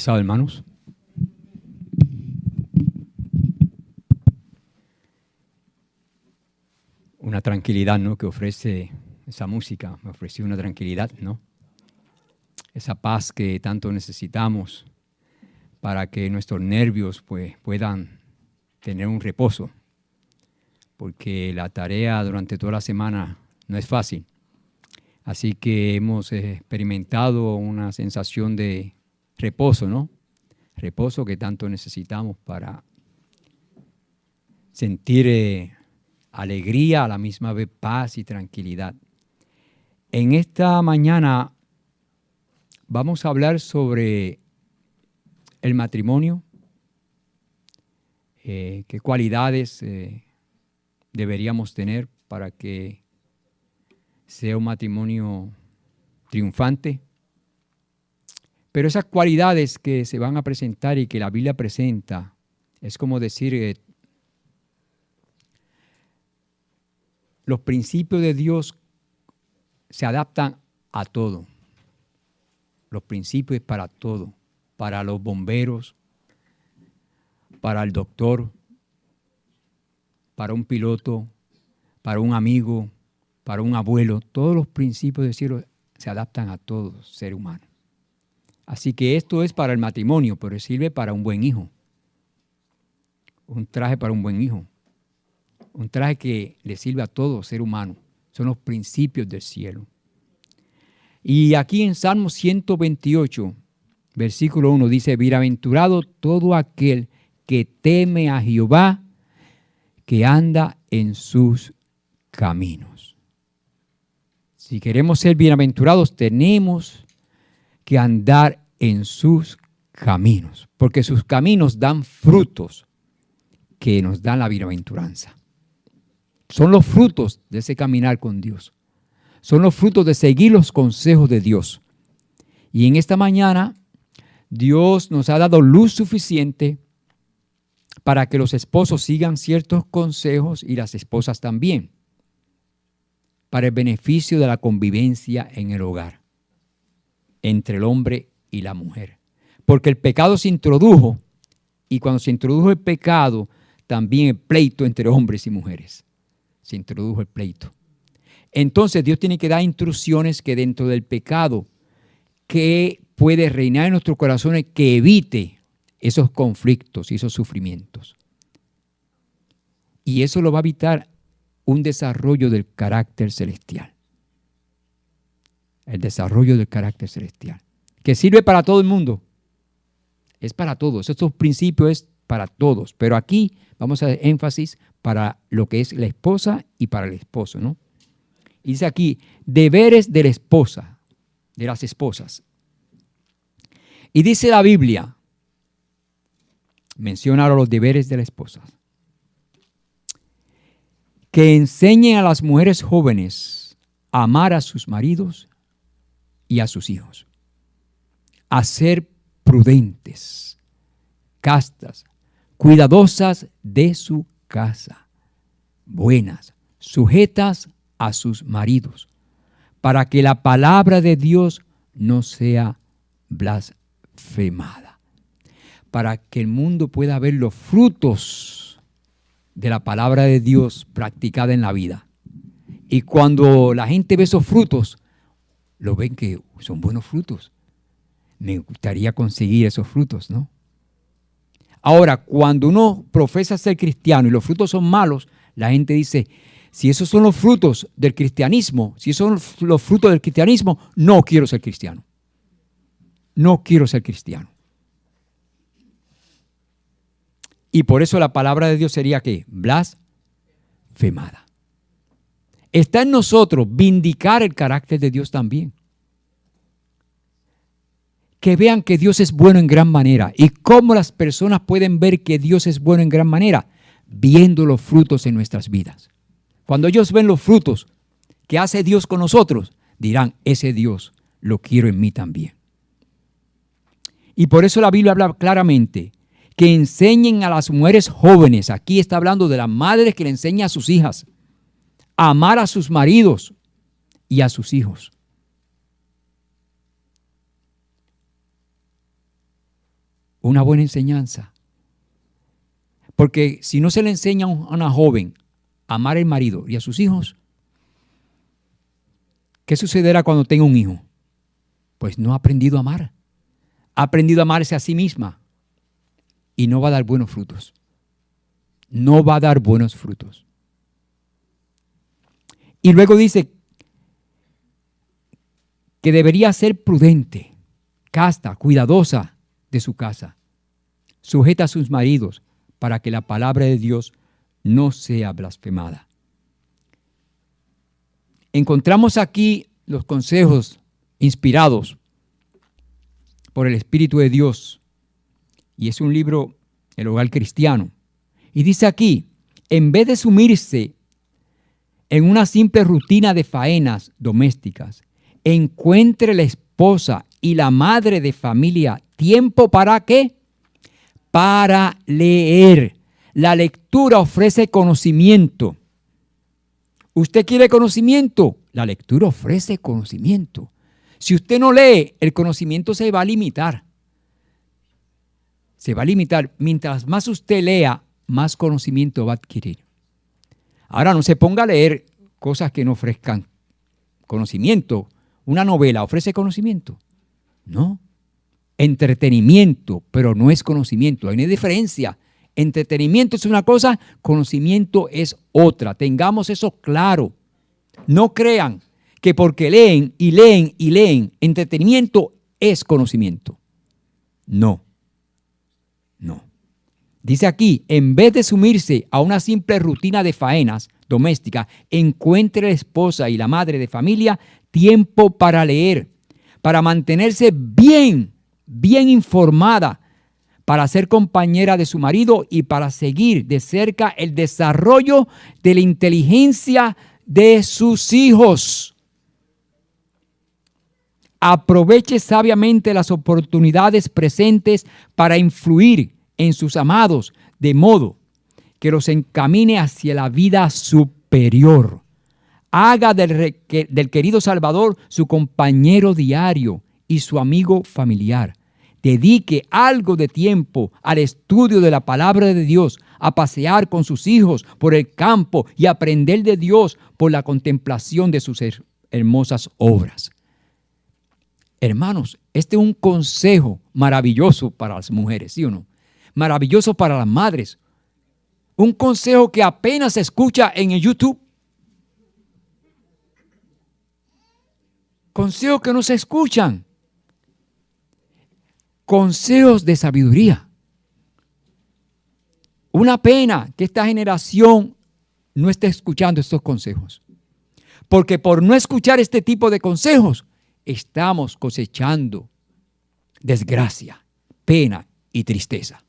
Bautizado, hermanos. Una tranquilidad, ¿no?, que ofrece esa música. Me ofreció una tranquilidad, ¿no? Esa paz que tanto necesitamos para que nuestros nervios pues, puedan tener un reposo. Porque la tarea durante toda la semana no es fácil. Así que hemos experimentado una sensación de reposo, ¿no? Reposo que tanto necesitamos para sentir alegría, a la misma vez paz y tranquilidad. En esta mañana vamos a hablar sobre el matrimonio, qué cualidades deberíamos tener para que sea un matrimonio triunfante. Pero esas cualidades que se van a presentar y que la Biblia presenta, es como decir, los principios de Dios se adaptan a todo. Los principios para todo, para los bomberos, para el doctor, para un piloto, para un amigo, para un abuelo. Todos los principios del cielo se adaptan a todo ser humano. Así que esto es para el matrimonio, pero sirve para un buen hijo. Un traje para un buen hijo. Un traje que le sirve a todo ser humano. Son los principios del cielo. Y aquí en Salmo 128, versículo 1, dice: bienaventurado todo aquel que teme a Jehová, que anda en sus caminos. Si queremos ser bienaventurados, tenemos que andar en sus caminos, porque sus caminos dan frutos que nos dan la bienaventuranza. Son los frutos de ese caminar con Dios. Son los frutos de seguir los consejos de Dios. Y en esta mañana, Dios nos ha dado luz suficiente para que los esposos sigan ciertos consejos y las esposas también, para el beneficio de la convivencia en el hogar, entre el hombre y la mujer. Porque el pecado se introdujo, y cuando se introdujo el pecado, también el pleito entre hombres y mujeres. Se introdujo el pleito. Entonces Dios tiene que dar instrucciones que dentro del pecado que puede reinar en nuestros corazones, que evite esos conflictos y esos sufrimientos. Y eso lo va a evitar un desarrollo del carácter celestial. El desarrollo del carácter celestial, que sirve para todo el mundo. Es para todos. Estos principios es para todos. Pero aquí vamos a dar énfasis para lo que es la esposa y para el esposo, ¿no? Y dice aquí, deberes de la esposa, de las esposas. Y dice la Biblia, menciona ahora los deberes de la esposa, que enseñen a las mujeres jóvenes a amar a sus maridos y a sus hijos, a ser prudentes, castas, cuidadosas de su casa, buenas, sujetas a sus maridos, para que la palabra de Dios no sea blasfemada, para que el mundo pueda ver los frutos de la palabra de Dios practicada en la vida. Y cuando la gente ve esos frutos, lo ven que son buenos frutos. Me gustaría conseguir esos frutos, ¿no? Ahora, cuando uno profesa ser cristiano y los frutos son malos, la gente dice, si esos son los frutos del cristianismo, si esos son los frutos del cristianismo, no quiero ser cristiano. No quiero ser cristiano. Y por eso la palabra de Dios sería ¿qué? Blasfemada. Está en nosotros vindicar el carácter de Dios también. Que vean que Dios es bueno en gran manera. ¿Y cómo las personas pueden ver que Dios es bueno en gran manera? Viendo los frutos en nuestras vidas. Cuando ellos ven los frutos que hace Dios con nosotros, dirán, ese Dios lo quiero en mí también. Y por eso la Biblia habla claramente que enseñen a las mujeres jóvenes, aquí está hablando de las madres que le enseñan a sus hijas, a amar a sus maridos y a sus hijos. una buena enseñanza. Porque si no se le enseña a una joven a amar al marido y a sus hijos, ¿qué sucederá cuando tenga un hijo? Pues no ha aprendido a amar. Ha aprendido a amarse a sí misma y no va a dar buenos frutos. No va a dar buenos frutos. Y luego dice que debería ser prudente, casta, cuidadosa de su casa, sujeta a sus maridos para que la palabra de Dios no sea blasfemada. Encontramos aquí los consejos inspirados por el Espíritu de Dios, y es un libro, El Hogar Cristiano, y dice aquí, en vez de sumirse en una simple rutina de faenas domésticas, encuentre la esposa y la madre de familia tiempo ¿para qué? Para leer. La lectura ofrece conocimiento. ¿Usted quiere conocimiento? La lectura ofrece conocimiento. Si usted no lee, el conocimiento se va a limitar. Se va a limitar. Mientras más usted lea, más conocimiento va a adquirir. Ahora no se ponga a leer cosas que no ofrezcan conocimiento. Una novela ofrece conocimiento. No. Entretenimiento, pero no es conocimiento. Hay una diferencia. Entretenimiento es una cosa, conocimiento es otra. Tengamos eso claro. No crean que porque leen y leen y leen, entretenimiento es conocimiento. No. No. Dice aquí, en vez de sumirse a una simple rutina de faenas domésticas, encuentre la esposa y la madre de familia tiempo para leer, para mantenerse bien informada, para ser compañera de su marido y para seguir de cerca el desarrollo de la inteligencia de sus hijos. Aproveche sabiamente las oportunidades presentes para influir en sus amados, de modo que los encamine hacia la vida superior. Haga del querido Salvador su compañero diario y su amigo familiar. Dedique algo de tiempo al estudio de la palabra de Dios, a pasear con sus hijos por el campo y aprender de Dios por la contemplación de sus hermosas obras. Hermanos, este es un consejo maravilloso para las mujeres, ¿sí o no? Maravilloso para las madres. Un consejo que apenas se escucha en el YouTube. Consejos que no se escuchan. Consejos de sabiduría. Una pena que esta generación no esté escuchando estos consejos. Porque por no escuchar este tipo de consejos, estamos cosechando desgracia, pena y tristeza.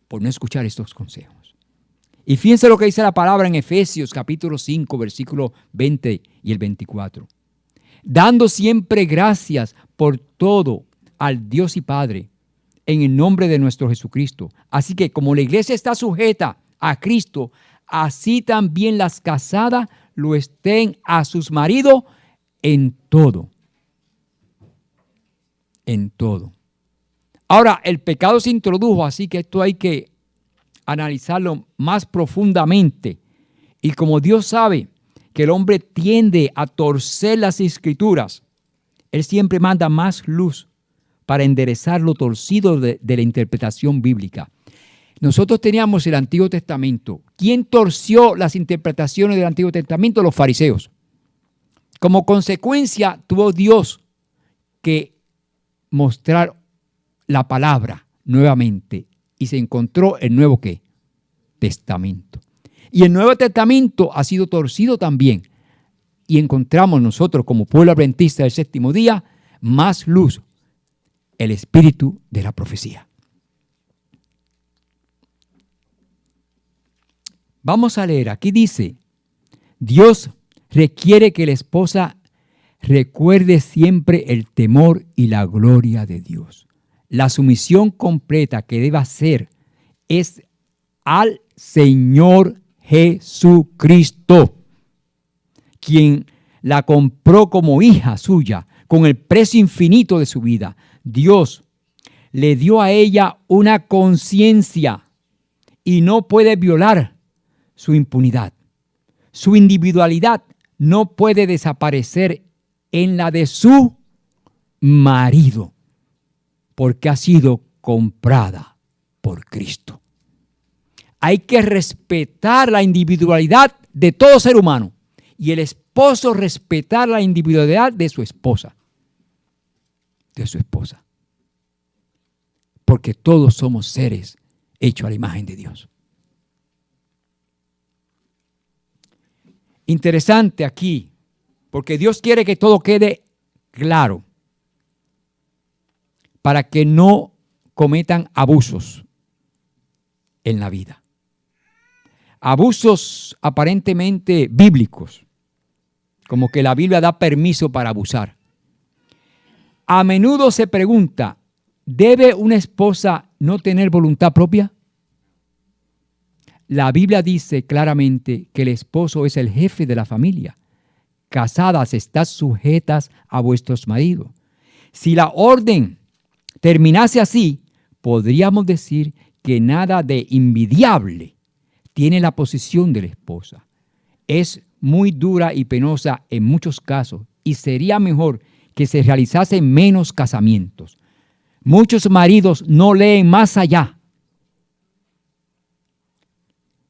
Por no escuchar estos consejos. Y fíjense lo que dice la palabra en Efesios capítulo 5, versículo 20 y el 24. Dando siempre gracias por todo al Dios y Padre, en el nombre de nuestro Jesucristo. Así que como la iglesia está sujeta a Cristo, así también las casadas lo estén a sus maridos en todo. En todo. Ahora, el pecado se introdujo, así que esto hay que analizarlo más profundamente. Y como Dios sabe que el hombre tiende a torcer las escrituras, Él siempre manda más luz para enderezar lo torcido de la interpretación bíblica. Nosotros teníamos el Antiguo Testamento. ¿Quién torció las interpretaciones del Antiguo Testamento? Los fariseos. Como consecuencia, tuvo Dios que mostrar la palabra nuevamente y se encontró el Nuevo ¿qué? Testamento. Y el Nuevo Testamento ha sido torcido también. Y encontramos nosotros como pueblo adventista del séptimo día más luz, el espíritu de la profecía. Vamos a leer, aquí dice, Dios requiere que la esposa recuerde siempre el temor y la gloria de Dios. La sumisión completa que debe hacer es al Señor Jesucristo, quien la compró como hija suya con el precio infinito de su vida. Dios le dio a ella una conciencia y no puede violar su impunidad. Su individualidad no puede desaparecer en la de su marido, porque ha sido comprada por Cristo. Hay que respetar la individualidad de todo ser humano y el esposo respetar la individualidad de su esposa. De su esposa. Porque todos somos seres hechos a la imagen de Dios. Interesante aquí, porque Dios quiere que todo quede claro para que no cometan abusos en la vida. Abusos aparentemente bíblicos, como que la Biblia da permiso para abusar. A menudo se pregunta, ¿debe una esposa no tener voluntad propia? La Biblia dice claramente que el esposo es el jefe de la familia. Casadas, estad sujetas a vuestros maridos. Si la orden terminase así, podríamos decir que nada de envidiable tiene la posición de la esposa. Es muy dura y penosa en muchos casos y sería mejor que se realizasen menos casamientos. Muchos maridos no leen más allá.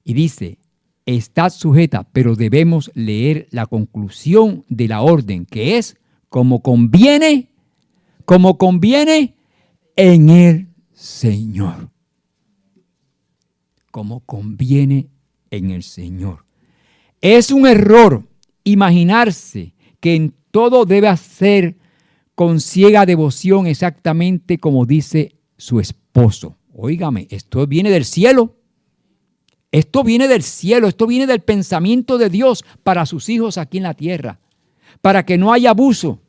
Y dice, estad sujeta, pero debemos leer la conclusión de la orden, que es como conviene en el Señor. Como conviene en el Señor. Es un error imaginarse que en todo debe hacer con ciega devoción exactamente como dice su esposo. Óigame, esto viene del cielo. Esto viene del cielo, esto viene del pensamiento de Dios para sus hijos aquí en la tierra. Para que no haya abuso.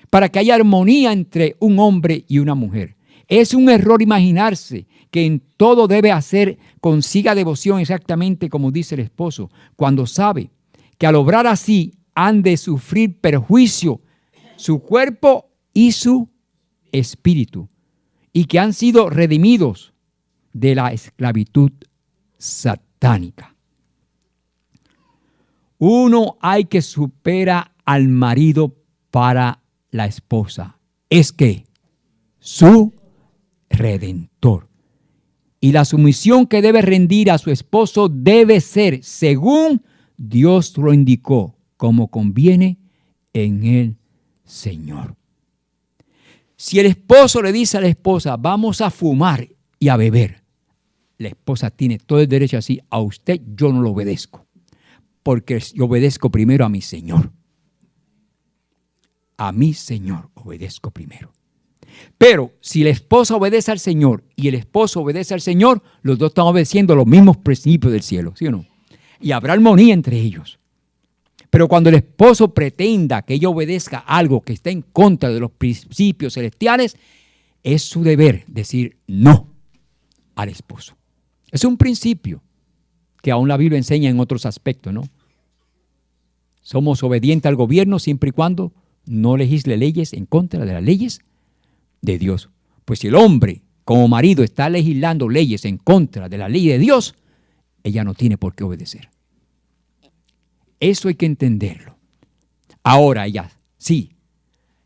Para que haya armonía entre un hombre y una mujer. Es un error imaginarse que en todo debe hacer con ciega devoción exactamente como dice el esposo, cuando sabe que al obrar así han de sufrir perjuicio su cuerpo y su espíritu, y que han sido redimidos de la esclavitud satánica. Uno hay que superar al marido para la esposa. Es que su redentor. Y la sumisión que debe rendir a su esposo debe ser según Dios lo indicó, como conviene en el Señor. Si el esposo le dice a la esposa, vamos a fumar y a beber, la esposa tiene todo el derecho a decir, a usted yo no lo obedezco, porque yo obedezco primero a mi Señor. A mi Señor obedezco primero. Pero si la esposa obedece al Señor y el esposo obedece al Señor, los dos están obedeciendo los mismos principios del cielo, ¿sí o no? Y habrá armonía entre ellos. Pero cuando el esposo pretenda que ella obedezca algo que está en contra de los principios celestiales, es su deber decir no al esposo. Es un principio que aún la Biblia enseña en otros aspectos, ¿no? Somos obedientes al gobierno siempre y cuando no legisle leyes en contra de las leyes de Dios. Pues si el hombre como marido está legislando leyes en contra de la ley de Dios, ella no tiene por qué obedecer. Eso hay que entenderlo. Ahora ella, sí,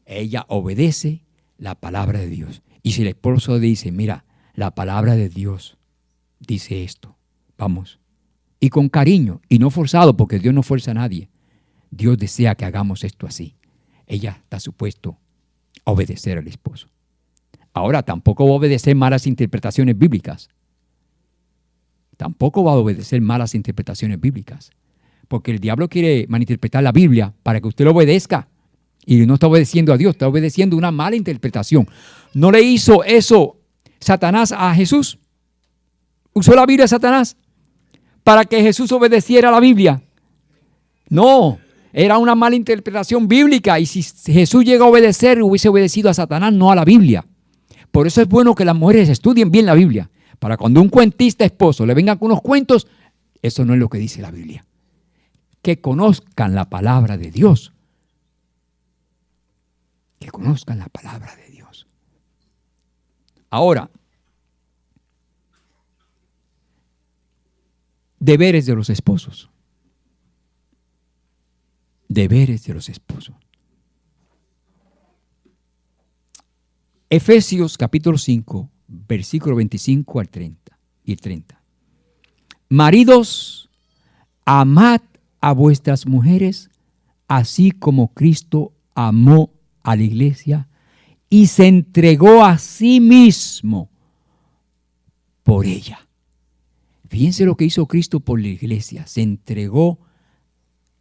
ella obedece la palabra de Dios. Y si el esposo dice, mira, la palabra de Dios dice esto, vamos. Y con cariño, y no forzado, porque Dios no fuerza a nadie. Dios desea que hagamos esto así. Ella está supuesto a obedecer al esposo. Ahora, tampoco va a obedecer malas interpretaciones bíblicas. Tampoco va a obedecer malas interpretaciones bíblicas. Porque el diablo quiere malinterpretar la Biblia para que usted lo obedezca. Y no está obedeciendo a Dios, está obedeciendo una mala interpretación. ¿No le hizo eso Satanás a Jesús? ¿Usó la Biblia Satanás para que Jesús obedeciera a la Biblia? No, era una mala interpretación bíblica. Y si Jesús llega a obedecer, hubiese obedecido a Satanás, no a la Biblia. Por eso es bueno que las mujeres estudien bien la Biblia. Para cuando un cuentista esposo le venga con unos cuentos, eso no es lo que dice la Biblia. Que conozcan la palabra de Dios. Que conozcan la palabra de Dios. Ahora, deberes de los esposos. Deberes de los esposos. Efesios capítulo 5, versículo 25 al 30 y 30. Maridos, amad a vuestras mujeres, así como Cristo amó a la iglesia y se entregó a sí mismo por ella. Fíjense lo que hizo Cristo por la iglesia. Se entregó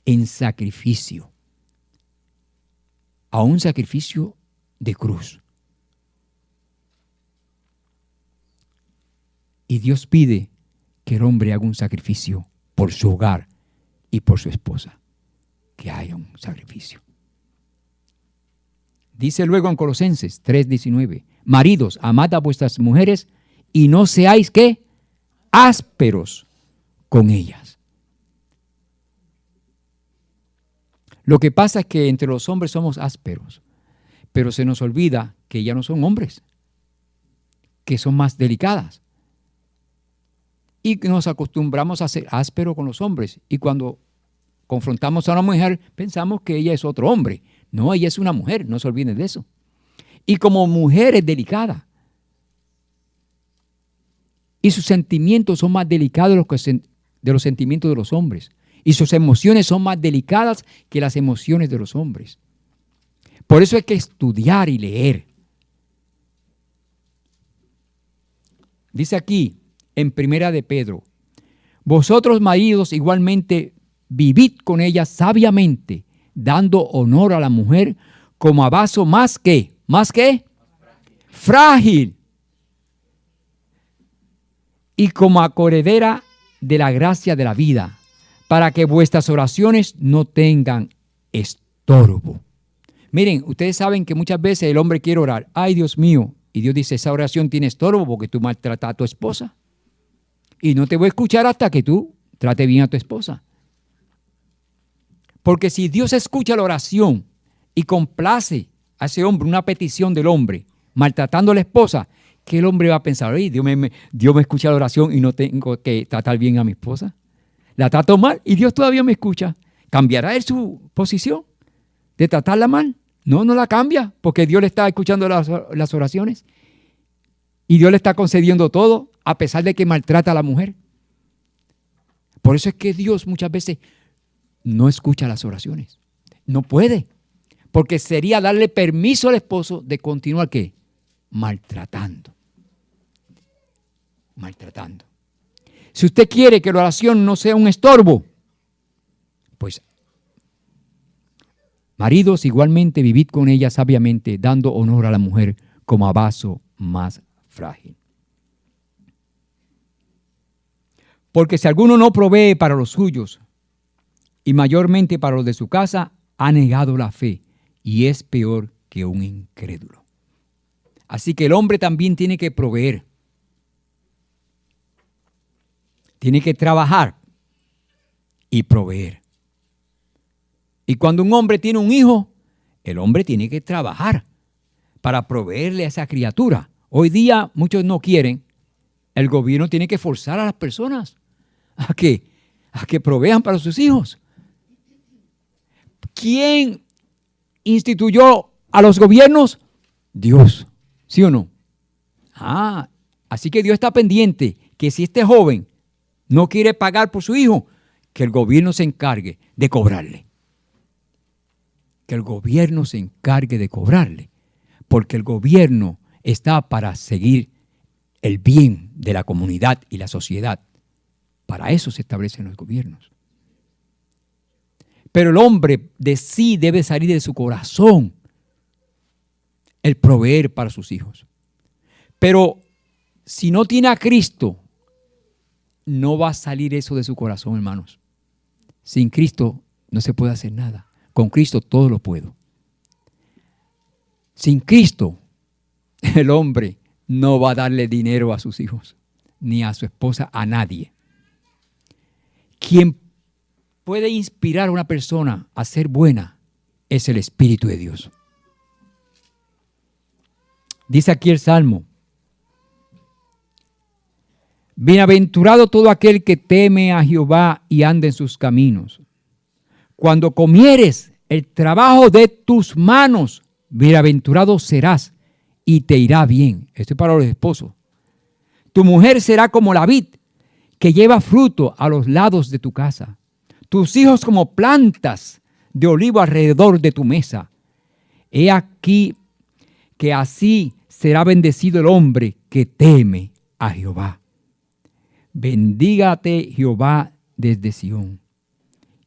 en sacrificio, a un sacrificio de cruz. Y Dios pide que el hombre haga un sacrificio por su hogar y por su esposa. Que haya un sacrificio. Dice luego en Colosenses 3:19, maridos, amad a vuestras mujeres y no seáis, ¿qué? Ásperos con ellas. Lo que pasa es que entre los hombres somos ásperos, pero se nos olvida que ya no son hombres, que son más delicadas. Y nos acostumbramos a ser ásperos con los hombres. Y cuando confrontamos a una mujer, pensamos que ella es otro hombre. No, ella es una mujer, no se olviden de eso. Y como mujer es delicada. Y sus sentimientos son más delicados de los sentimientos de los hombres. Y sus emociones son más delicadas que las emociones de los hombres. Por eso hay que estudiar y leer. Dice aquí, en Primera de Pedro, vosotros maridos igualmente vivid con ella sabiamente, dando honor a la mujer como a vaso más que frágil y como a coheredera de la gracia de la vida, para que vuestras oraciones no tengan estorbo. Miren, ustedes saben que muchas veces el hombre quiere orar, ay Dios mío, y Dios dice, esa oración tiene estorbo porque tú maltratas a tu esposa. Y no te voy a escuchar hasta que tú trate bien a tu esposa. Porque si Dios escucha la oración y complace a ese hombre, una petición del hombre, maltratando a la esposa, ¿qué el hombre va a pensar? Oye, Dios me escucha la oración y no tengo que tratar bien a mi esposa. La trato mal y Dios todavía me escucha. ¿Cambiará él su posición de tratarla mal? No, no la cambia, porque Dios le está escuchando las oraciones. Y Dios le está concediendo todo, a pesar de que maltrata a la mujer. Por eso es que Dios muchas veces no escucha las oraciones. No puede. Porque sería darle permiso al esposo de continuar, ¿qué? Maltratando. Maltratando. Si usted quiere que la oración no sea un estorbo, pues, maridos, igualmente vivid con ella sabiamente, dando honor a la mujer como a vaso más frágil. Porque si alguno no provee para los suyos, y mayormente para los de su casa, ha negado la fe y es peor que un incrédulo. Así que el hombre también tiene que proveer. Tiene que trabajar y proveer. Y cuando un hombre tiene un hijo, el hombre tiene que trabajar para proveerle a esa criatura. Hoy día muchos no quieren. El gobierno tiene que forzar a las personas a que provean para sus hijos. ¿Quién instituyó a los gobiernos? Dios. ¿Sí o no? Así que Dios está pendiente que si este joven no quiere pagar por su hijo, que el gobierno se encargue de cobrarle. Que el gobierno se encargue de cobrarle. Porque el gobierno está para seguir el bien de la comunidad y la sociedad. Para eso se establecen los gobiernos. Pero el hombre de sí debe salir de su corazón el proveer para sus hijos. Pero si no tiene a Cristo, no va a salir eso de su corazón, hermanos. Sin Cristo no se puede hacer nada. Con Cristo todo lo puedo. Sin Cristo, el hombre no va a darle dinero a sus hijos, ni a su esposa, a nadie. Quien puede inspirar a una persona a ser buena es el Espíritu de Dios. Dice aquí el Salmo Bienaventurado todo aquel que teme a Jehová y anda en sus caminos. Cuando comieres el trabajo de tus manos, bienaventurado serás y te irá bien. Esto es para los esposos. Tu mujer será como la vid que lleva fruto a los lados de tu casa. Tus hijos como plantas de olivo alrededor de tu mesa. He aquí que así será bendecido el hombre que teme a Jehová. Bendígate Jehová desde Sión,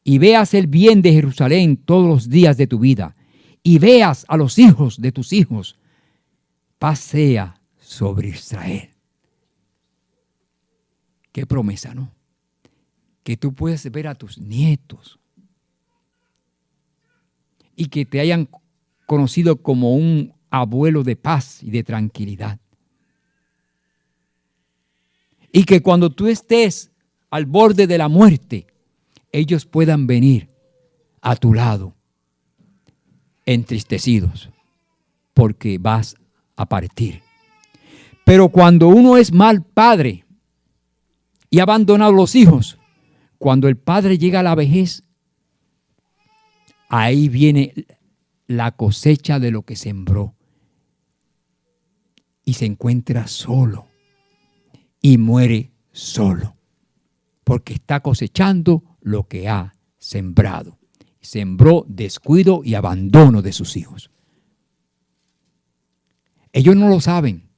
y veas el bien de Jerusalén todos los días de tu vida, y veas a los hijos de tus hijos. Paz sea sobre Israel. Qué promesa, ¿no? Que tú puedes ver a tus nietos y que te hayan conocido como un abuelo de paz y de tranquilidad. Y que cuando tú estés al borde de la muerte, ellos puedan venir a tu lado, entristecidos, porque vas a partir. Pero cuando uno es mal padre y ha abandonado los hijos, cuando el padre llega a la vejez, ahí viene la cosecha de lo que sembró. Y se encuentra solo y muere solo, porque está cosechando lo que ha sembrado. Sembró descuido y abandono de sus hijos. Ellos no lo saben,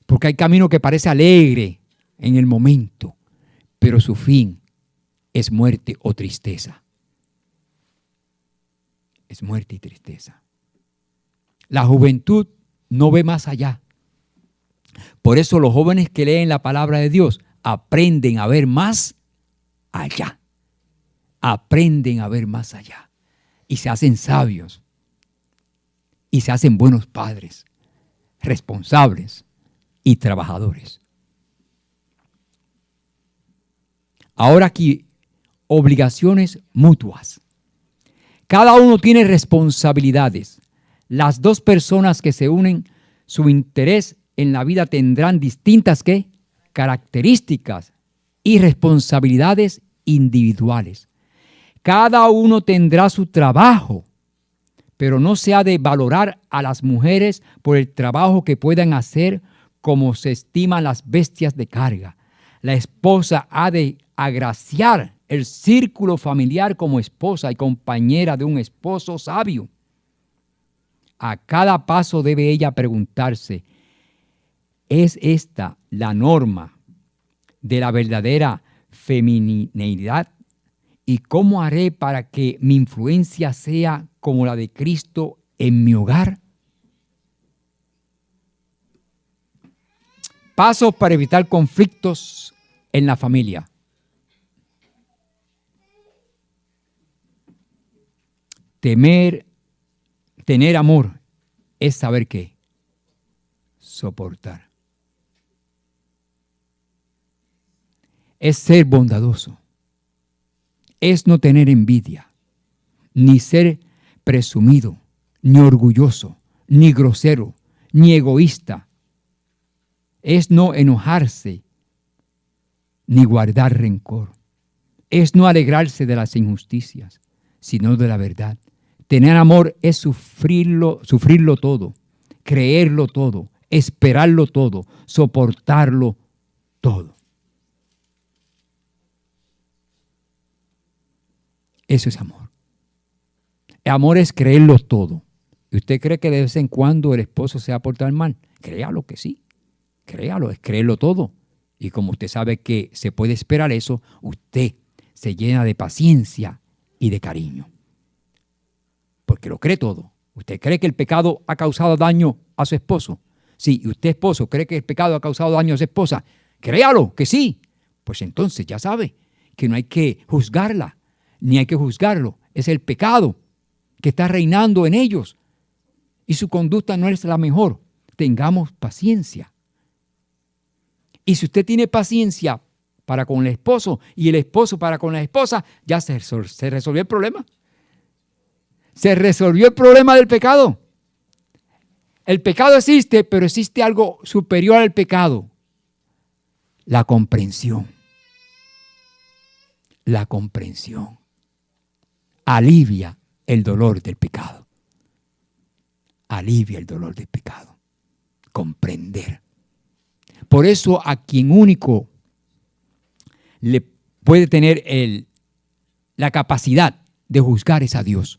porque hay camino que parece alegre en el momento, pero su fin es muerte o tristeza. Es muerte y tristeza. La juventud no ve más allá. Por eso los jóvenes que leen la palabra de Dios aprenden a ver más allá. Aprenden a ver más allá. Y se hacen sabios. Y se hacen buenos padres, responsables y trabajadores. Ahora aquí, obligaciones mutuas. Cada uno tiene responsabilidades. Las dos personas que se unen, su interés en la vida tendrán distintas ¿qué? Características y responsabilidades individuales. Cada uno tendrá su trabajo, pero no se ha de valorar a las mujeres por el trabajo que puedan hacer como se estiman las bestias de carga. La esposa ha de agraciar el círculo familiar como esposa y compañera de un esposo sabio. A cada paso debe ella preguntarse, ¿es esta la norma de la verdadera feminidad? ¿Y cómo haré para que mi influencia sea como la de Cristo en mi hogar? Pasos para evitar conflictos en la familia. Tener amor es saber qué, soportar. Es ser bondadoso. Es no tener envidia, ni ser presumido, ni orgulloso, ni grosero, ni egoísta. Es no enojarse, ni guardar rencor. Es no alegrarse de las injusticias, sino de la verdad. Tener amor es sufrirlo todo, creerlo todo, esperarlo todo, soportarlo todo. Eso es amor. El amor es creerlo todo. ¿Y usted cree que de vez en cuando el esposo se va a portar mal? Créalo que sí. Créalo, es creerlo todo. Y como usted sabe que se puede esperar eso, usted se llena de paciencia y de cariño. Porque lo cree todo. ¿Usted cree que el pecado ha causado daño a su esposo? Sí. ¿Y usted, esposo, cree que el pecado ha causado daño a su esposa? Créalo que sí. Pues entonces ya sabe que no hay que juzgarla, ni hay que juzgarlo. Es el pecado que está reinando en ellos. Y su conducta no es la mejor. Tengamos paciencia. Y si usted tiene paciencia para con el esposo y el esposo para con la esposa, ya se resolvió el problema. Se resolvió el problema del pecado. El pecado existe, pero existe algo superior al pecado. La comprensión. La comprensión alivia el dolor del pecado. Alivia el dolor del pecado. Comprender. Por eso a quien único le puede tener la capacidad de juzgar es a Dios.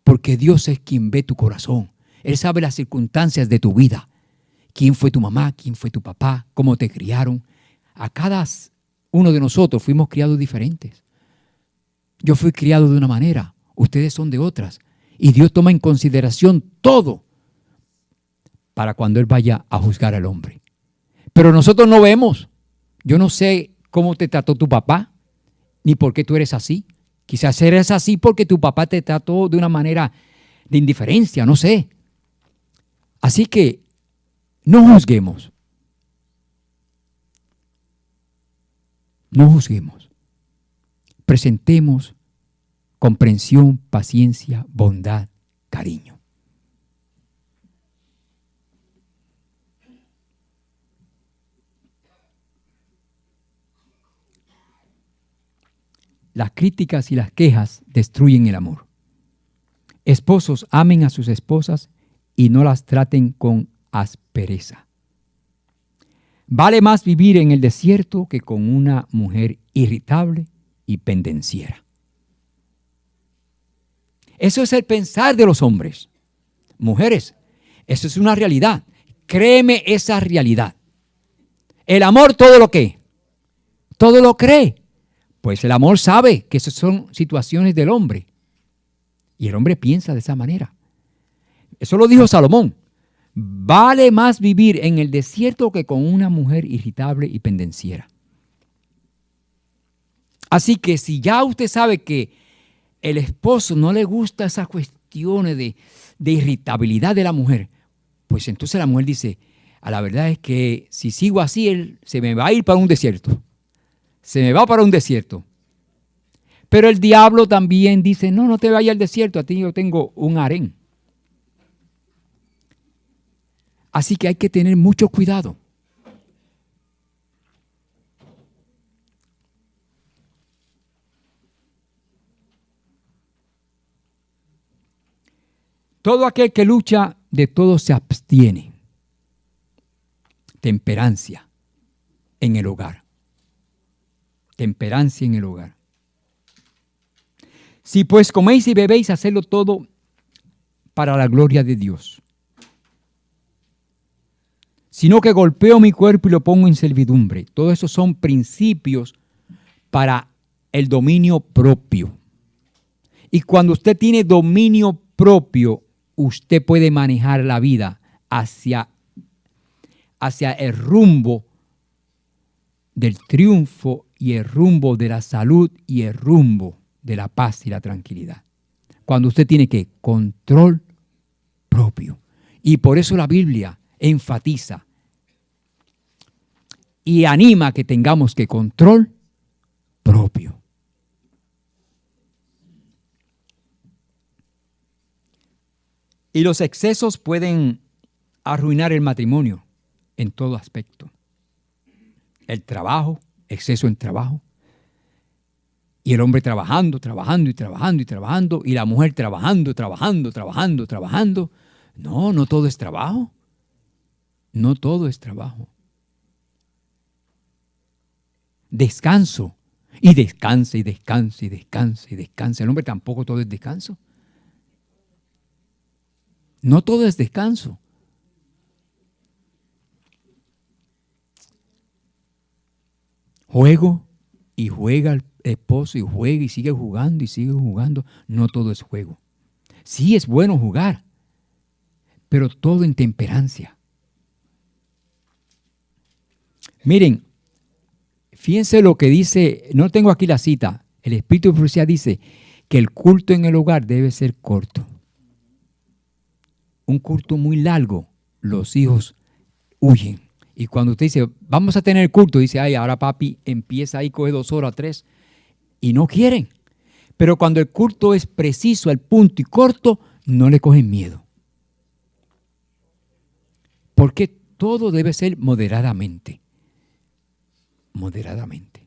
Porque Dios es quien ve tu corazón. Él sabe las circunstancias de tu vida. ¿Quién fue tu mamá? ¿Quién fue tu papá? ¿Cómo te criaron? A cada uno de nosotros fuimos criados diferentes. Yo fui criado de una manera, ustedes son de otras. Y Dios toma en consideración todo para cuando Él vaya a juzgar al hombre. Pero nosotros no vemos. Yo no sé cómo te trató tu papá, ni por qué tú eres así. Quizás eres así porque tu papá te trató de una manera de indiferencia, no sé. Así que no juzguemos. No juzguemos. Presentemos comprensión, paciencia, bondad, cariño. Las críticas y las quejas destruyen el amor. Esposos, amen a sus esposas y no las traten con aspereza. Vale más vivir en el desierto que con una mujer irritable y pendenciera. Eso es el pensar de los hombres. Mujeres, eso es una realidad. Créeme esa realidad. El amor todo lo que, todo lo cree. Pues el amor sabe que esas son situaciones del hombre. Y el hombre piensa de esa manera. Eso lo dijo Salomón. Vale más vivir en el desierto que con una mujer irritable y pendenciera. Así que si ya usted sabe que el esposo no le gusta esas cuestiones de irritabilidad de la mujer, pues entonces la mujer dice, a la verdad es que si sigo así, él se me va a ir para un desierto. Se me va para un desierto. Pero el diablo también dice, no te vayas al desierto, a ti yo tengo un harén. Así que hay que tener mucho cuidado. Todo aquel que lucha, de todo se abstiene. Temperancia en el hogar. Temperancia en el hogar. Si pues coméis y bebéis, hacedlo todo para la gloria de Dios. Sino que golpeo mi cuerpo y lo pongo en servidumbre. Todo eso son principios para el dominio propio. Y cuando usted tiene dominio propio, usted puede manejar la vida hacia el rumbo del triunfo y el rumbo de la salud y el rumbo de la paz y la tranquilidad. Cuando usted tiene que control propio. Y por eso la Biblia enfatiza y anima a que tengamos que control propio. Y los excesos pueden arruinar el matrimonio en todo aspecto. El trabajo, exceso en trabajo. Y el hombre trabajando, y la mujer trabajando. No todo es trabajo. No todo es trabajo. Descanso. Y descansa. El hombre tampoco todo es descanso. No todo es descanso. Juego y juega el esposo y juega y sigue jugando. No todo es juego. Sí es bueno jugar, pero todo en temperancia. Miren, fíjense lo que dice, no tengo aquí la cita, el Espíritu de Profecía dice que el culto en el hogar debe ser corto. Un culto muy largo, los hijos huyen. Y cuando usted dice, vamos a tener culto, dice, ay, ahora papi empieza ahí, coge 2 horas, 3, y no quieren. Pero cuando el culto es preciso, al punto y corto, no le cogen miedo. Porque todo debe ser moderadamente. moderadamente.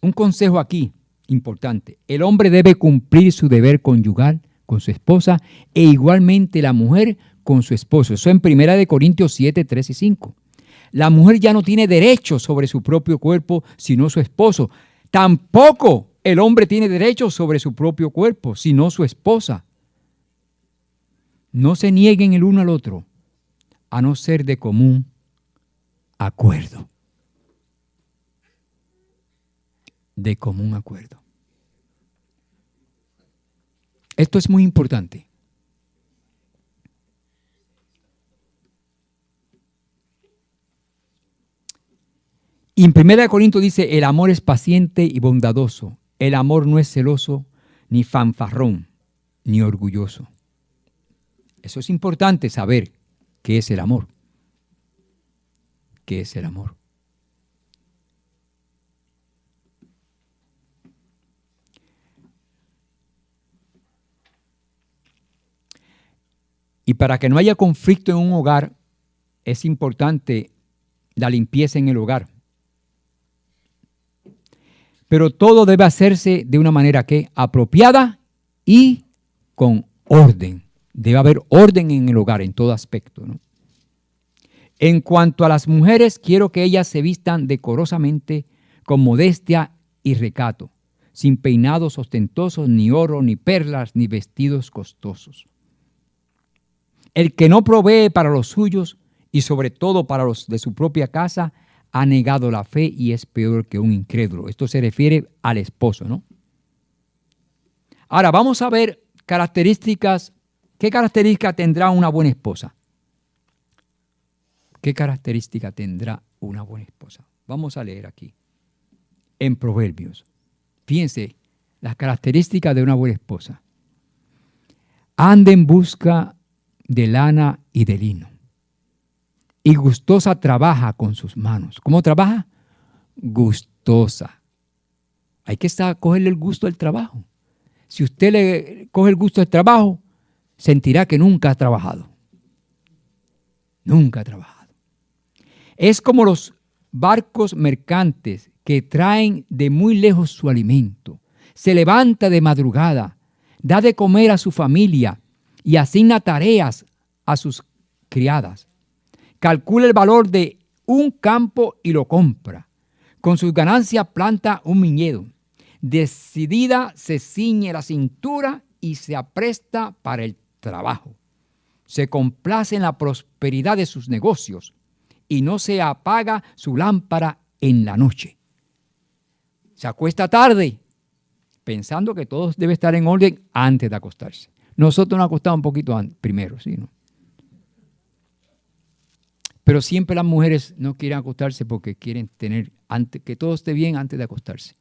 Un consejo aquí importante. El hombre debe cumplir su deber conyugal con su esposa e igualmente la mujer con su esposo. Eso en 1 Corintios 7, 3 y 5. La mujer ya no tiene derecho sobre su propio cuerpo, sino su esposo. Tampoco el hombre tiene derecho sobre su propio cuerpo, sino su esposa. No se nieguen el uno al otro, a no ser de común acuerdo. De común acuerdo. Esto es muy importante. Y en 1 Corintios dice, el amor es paciente y bondadoso. El amor no es celoso, ni fanfarrón, ni orgulloso. Eso es importante saber qué es el amor. ¿Qué es el amor? Y para que no haya conflicto en un hogar, es importante la limpieza en el hogar. Pero todo debe hacerse de una manera que apropiada y con orden. Debe haber orden en el hogar en todo aspecto, ¿no? En cuanto a las mujeres, quiero que ellas se vistan decorosamente, con modestia y recato, sin peinados ostentosos, ni oro, ni perlas, ni vestidos costosos. El que no provee para los suyos y sobre todo para los de su propia casa, ha negado la fe y es peor que un incrédulo. Esto se refiere al esposo, ¿no? Ahora vamos a ver características. ¿Qué característica tendrá una buena esposa? ¿Qué característica tendrá una buena esposa? Vamos a leer aquí, en Proverbios. Fíjense, las características de una buena esposa. Anda en busca de lana y de lino. Y gustosa trabaja con sus manos. ¿Cómo trabaja? Gustosa. Hay que cogerle el gusto al trabajo. Si usted le coge el gusto al trabajo, sentirá que nunca ha trabajado. Nunca ha trabajado. Es como los barcos mercantes que traen de muy lejos su alimento. Se levanta de madrugada, da de comer a su familia y asigna tareas a sus criadas. Calcula el valor de un campo y lo compra. Con sus ganancias planta un viñedo. Decidida se ciñe la cintura y se apresta para el trabajo. Se complace en la prosperidad de sus negocios y no se apaga su lámpara en la noche. Se acuesta tarde pensando que todo debe estar en orden antes de acostarse. Nosotros nos acostamos un poquito primero, ¿sí? ¿No? Pero siempre las mujeres no quieren acostarse porque quieren tener, que todo esté bien antes de acostarse.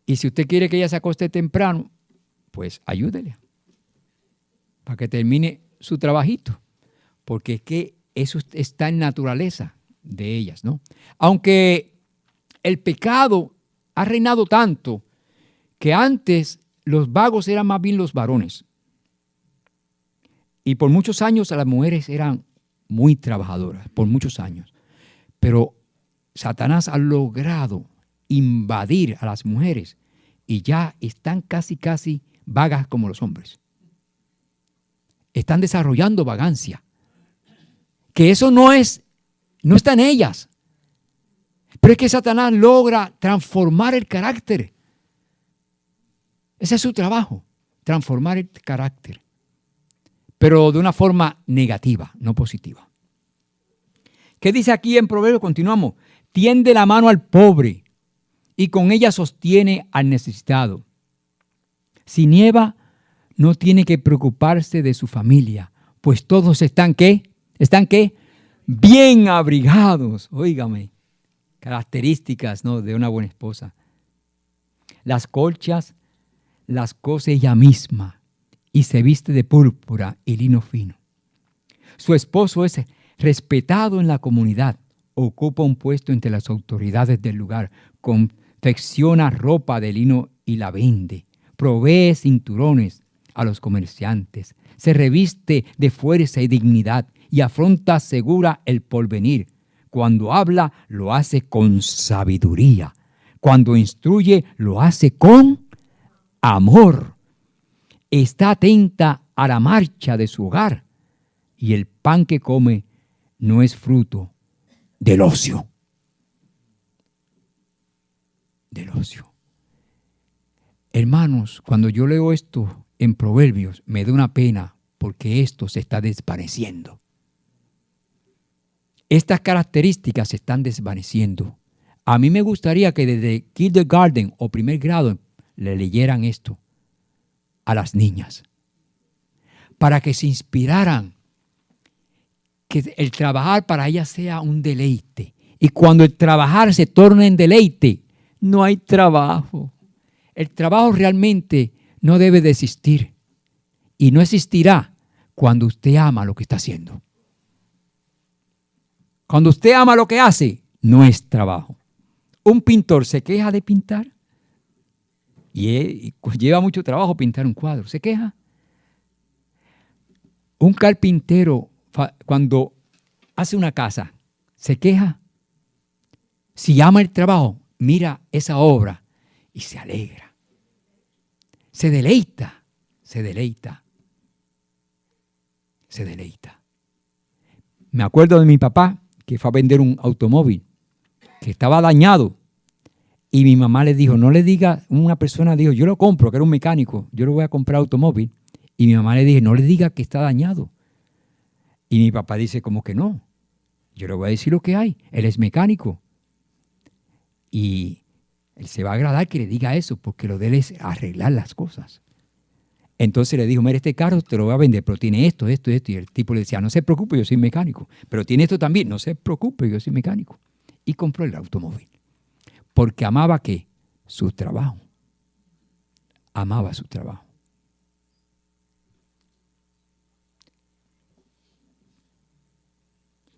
Y si usted quiere que ella se acueste temprano, pues ayúdele para que termine su trabajito. Porque es que eso está en naturaleza de ellas, ¿no? Aunque el pecado ha reinado tanto que antes los vagos eran más bien los varones. Y por muchos años las mujeres eran muy trabajadoras, por muchos años. Pero Satanás ha logrado invadir a las mujeres y ya están casi vagas como los hombres. Están desarrollando vagancia. Que eso no está en ellas. Pero es que Satanás logra transformar el carácter. Ese es su trabajo, transformar el carácter. Pero de una forma negativa, no positiva. ¿Qué dice aquí en Proverbios? Continuamos. Tiende la mano al pobre y con ella sostiene al necesitado. Si nieva, no tiene que preocuparse de su familia, pues todos están ¿qué? ¿Están qué? Bien abrigados. Óigame, características, ¿no?, de una buena esposa. Las colchas las cose ella misma y se viste de púrpura y lino fino. Su esposo es respetado en la comunidad, ocupa un puesto entre las autoridades del lugar, confecciona ropa de lino y la vende, provee cinturones, a los comerciantes, se reviste de fuerza y dignidad y afronta segura el porvenir. Cuando habla, lo hace con sabiduría. Cuando instruye, lo hace con amor. Está atenta a la marcha de su hogar y el pan que come no es fruto del ocio. Del ocio. Hermanos, cuando yo leo esto en Proverbios, me da una pena porque esto se está desvaneciendo. Estas características se están desvaneciendo. A mí me gustaría que desde kindergarten o primer grado le leyeran esto a las niñas, para que se inspiraran, que el trabajar para ellas sea un deleite. Y cuando el trabajar se torne en deleite, no hay trabajo. El trabajo realmente no debe de existir. Y no existirá cuando usted ama lo que está haciendo. Cuando usted ama lo que hace, no es trabajo. Un pintor se queja de pintar. Y lleva mucho trabajo pintar un cuadro. ¿Se queja? Un carpintero, cuando hace una casa, ¿se queja? Si ama el trabajo, mira esa obra y se alegra. Se deleita, se deleita, se deleita. Me acuerdo de mi papá que fue a vender un automóvil que estaba dañado. Y mi mamá le dijo, no le diga, una persona dijo, yo lo compro, que era un mecánico, yo lo voy a comprar automóvil. Y mi mamá le dije, no le diga que está dañado. Y mi papá dice, ¿cómo que no? Yo le voy a decir lo que hay, él es mecánico. Y él se va a agradar que le diga eso, porque lo de él es arreglar las cosas. Entonces le dijo, mira, este carro te lo voy a vender, pero tiene esto, esto, esto. Y el tipo le decía, no se preocupe, yo soy mecánico. Pero tiene esto también, no se preocupe, yo soy mecánico. Y compró el automóvil. Porque amaba ¿qué? Su trabajo. Amaba su trabajo.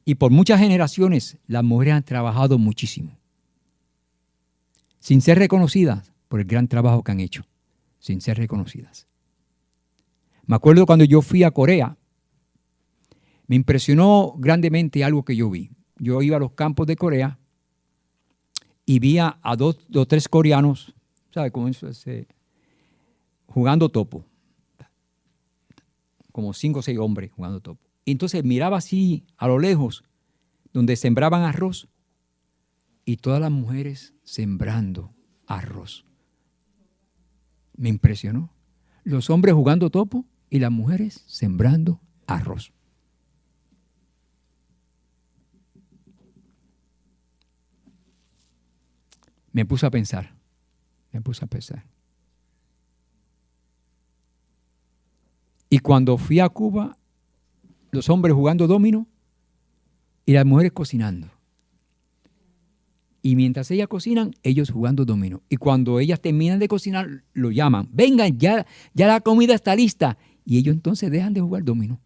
Y por muchas generaciones las mujeres han trabajado muchísimo. Sin ser reconocidas por el gran trabajo que han hecho. Sin ser reconocidas. Me acuerdo cuando yo fui a Corea, me impresionó grandemente algo que yo vi. Yo iba a los campos de Corea y vi a dos o tres coreanos, ¿sabe cómo eso es? Jugando topo. Como 5 o 6 hombres jugando topo. Y entonces miraba así a lo lejos, donde sembraban arroz, y todas las mujeres sembrando arroz. Me impresionó. Los hombres jugando topo y las mujeres sembrando arroz. Me puse a pensar. Y cuando fui a Cuba, los hombres jugando dominó y las mujeres cocinando. Y mientras ellas cocinan, ellos jugando dominó. Y cuando ellas terminan de cocinar, lo llaman. Vengan, ya la comida está lista. Y ellos entonces dejan de jugar dominó.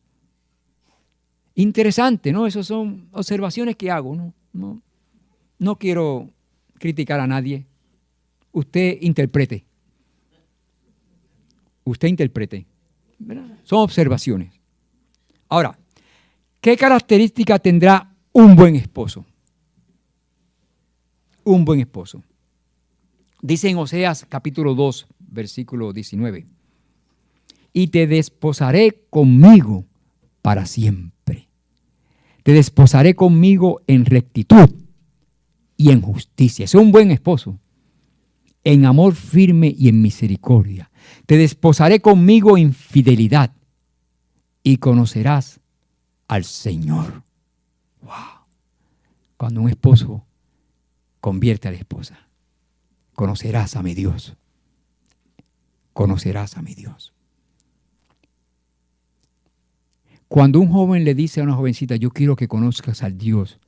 Interesante, ¿no? Esas son observaciones que hago. No quiero criticar a nadie. Usted interprete. ¿Verdad? Son observaciones. Ahora, ¿qué característica tendrá un buen esposo? Un buen esposo. Dice en Oseas capítulo 2, versículo 19. Y te desposaré conmigo para siempre. Te desposaré conmigo en rectitud y en justicia. Es un buen esposo. En amor firme y en misericordia. Te desposaré conmigo en fidelidad y conocerás al Señor. Wow. Cuando un esposo convierte a la esposa, conocerás a mi Dios. Conocerás a mi Dios. Cuando un joven le dice a una jovencita, yo quiero que conozcas al Dios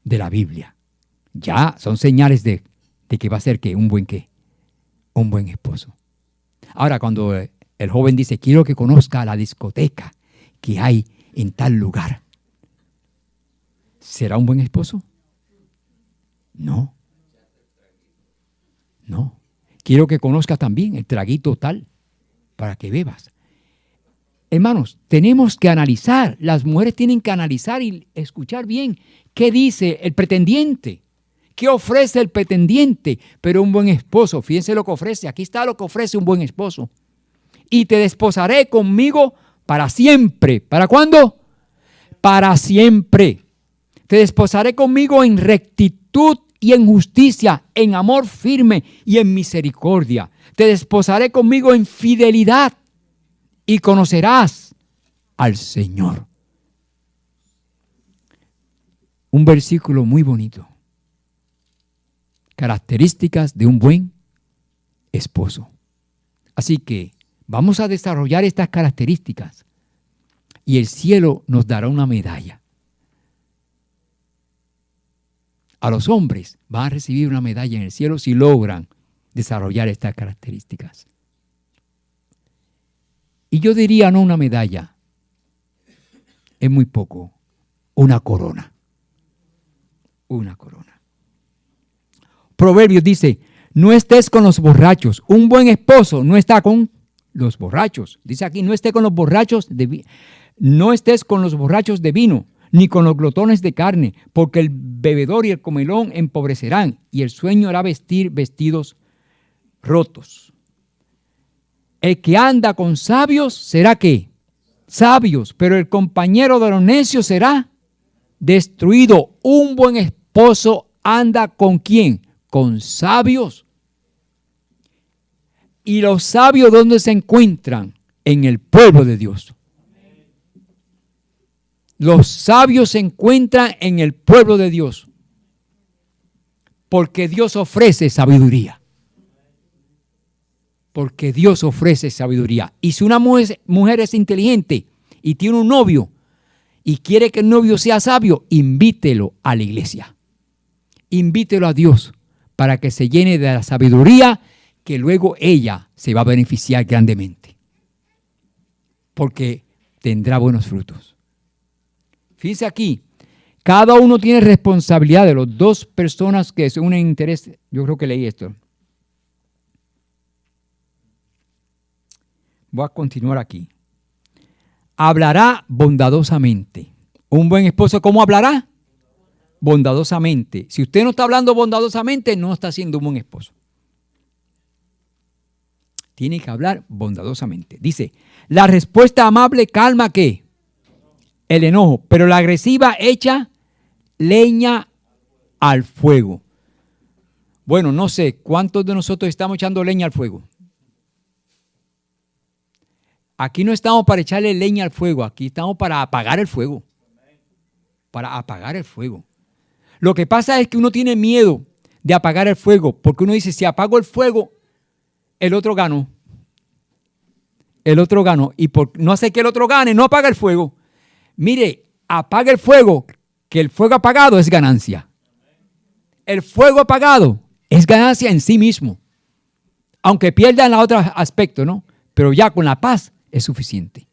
de la Biblia, ya son señales de que va a ser ¿qué? Un buen esposo. Ahora, cuando el joven dice, quiero que conozca la discoteca que hay en tal lugar, ¿será un buen esposo? No. Quiero que conozca también el traguito tal para que bebas. Hermanos, tenemos que analizar, las mujeres tienen que analizar y escuchar bien qué dice el pretendiente, qué ofrece el pretendiente, pero un buen esposo, fíjense lo que ofrece, aquí está lo que ofrece un buen esposo. Y te desposaré conmigo para siempre. ¿Para cuándo? Para siempre. Te desposaré conmigo en rectitud y en justicia, en amor firme y en misericordia. Te desposaré conmigo en fidelidad y conocerás al Señor. Un versículo muy bonito. Características de un buen esposo. Así que vamos a desarrollar estas características y el cielo nos dará una medalla. A los hombres van a recibir una medalla en el cielo si logran desarrollar estas características. Y yo diría no una medalla, es muy poco, una corona. Una corona. Proverbios dice, no estés con los borrachos. Un buen esposo no está con los borrachos. Dice aquí, no estés con los borrachos no estés con los borrachos de vino, ni con los glotones de carne, porque el bebedor y el comelón empobrecerán, y el sueño hará vestir vestidos rotos. El que anda con sabios será ¿qué? Sabios, pero el compañero de los necios será destruido. Un buen esposo anda ¿con quién? Con sabios. ¿Y los sabios dónde se encuentran? En el pueblo de Dios. Los sabios se encuentran en el pueblo de Dios. Porque Dios ofrece sabiduría. Porque Dios ofrece sabiduría. Y si una mujer es inteligente y tiene un novio y quiere que el novio sea sabio, invítelo a la iglesia. Invítelo a Dios para que se llene de la sabiduría que luego ella se va a beneficiar grandemente. Porque tendrá buenos frutos. Fíjense aquí, cada uno tiene responsabilidad de las dos personas que se unen en interés. Yo creo que leí esto. Voy a continuar aquí. Hablará bondadosamente. Un buen esposo, ¿cómo hablará? Bondadosamente. Si usted no está hablando bondadosamente, no está siendo un buen esposo. Tiene que hablar bondadosamente. Dice, la respuesta amable calma ¿qué? El enojo, pero la agresiva echa leña al fuego. Bueno, no sé cuántos de nosotros estamos echando leña al fuego. Aquí no estamos para echarle leña al fuego, aquí estamos para apagar el fuego. Para apagar el fuego. Lo que pasa es que uno tiene miedo de apagar el fuego, porque uno dice, si apago el fuego, el otro ganó. El otro ganó. Y por no hacer que el otro gane, no apaga el fuego. Mire, apaga el fuego, que el fuego apagado es ganancia. El fuego apagado es ganancia en sí mismo. Aunque pierda en el otro aspecto, ¿no? Pero ya con la paz es suficiente.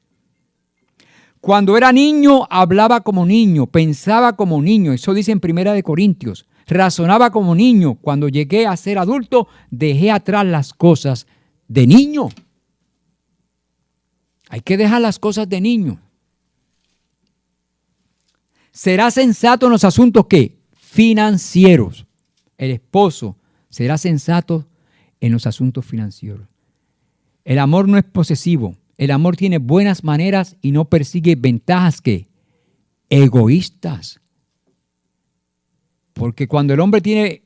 Cuando era niño, hablaba como niño, pensaba como niño. Eso dice en 1 Corintios. Razonaba como niño. Cuando llegué a ser adulto, dejé atrás las cosas de niño. Hay que dejar las cosas de niño. Será sensato en los asuntos ¿qué? Financieros. El esposo será sensato en los asuntos financieros. El amor no es posesivo. El amor tiene buenas maneras y no persigue ventajas ¿qué? Egoístas. Porque cuando el hombre